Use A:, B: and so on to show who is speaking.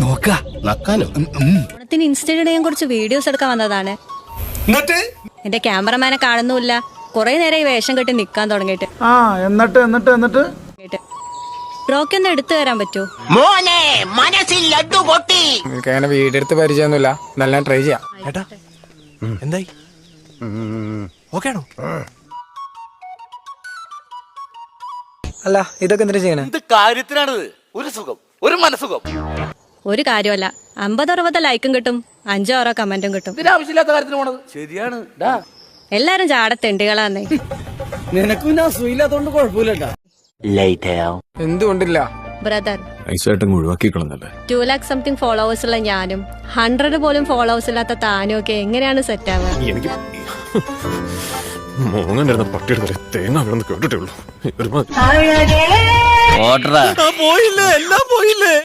A: ഓണത്തിന് ഇൻസ്റ്റയുടെ ഞാൻ കുറച്ച് വീഡിയോസ് എടുക്കാൻ വന്നതാണ്. എന്റെ ക്യാമറമാനെ കാണുന്നുമില്ല. കുറെ നേരം ഈ വേഷം കെട്ടി നിക്കാൻ തുടങ്ങിയിട്ട്.
B: എന്നിട്ട്
A: ബ്രോക്ക് എന്താ എടുത്തു തരാൻ പറ്റൂ?
C: അങ്ങനെ വീടെടുത്ത് പരിചയമൊന്നുമില്ല. നല്ല ട്രൈ ചെയ്യാം.
D: എന്തായി? ഓക്കെയാണോ?
C: അല്ല ഇതൊക്കെ എന്തിനാ ചെയ്യണേ?
E: എന്ത് കാര്യത്തിനാണിത്? ഒരു സുഖം, ഒരു മനസുഖം.
A: ഒരു കാര്യമല്ല, 50-60 ലൈക്കും കിട്ടും, 5-6 കമന്റും കിട്ടും.
E: ഇതിനാവശ്യമില്ലാത്ത കാര്യത്തിന് പോണത് ശരിയാണ്.
A: എല്ലാരും ചാടത്തെണ്ടികളാന്നേ.
E: നിനക്കും ഞാൻ സുഖമില്ലാത്തോണ്ട് കുഴപ്പമില്ല.
C: എന്തുകൊണ്ടില്ല?
A: ബ്രദർ,
D: ഒഴിവാക്കിക്കളന്നല്ലേ
A: 2 lakh സംതിങ് ഫോളോവേഴ്സ് ഉള്ള ഞാനും 100 പോലും ഫോളോവേഴ്സ് ഇല്ലാത്ത താനും ഒക്കെ എങ്ങനെയാണ് സെറ്റ് ആവുക?
D: എനിക്ക് മോങ്ങണ്ടായിരുന്ന പട്ടിയുടെ വരെ തേങ്ങ വീണെന്ന് കേട്ടിട്ടേ ഉള്ളൂ.
E: പോയില്ലേ, എല്ലാം പോയില്ലേ.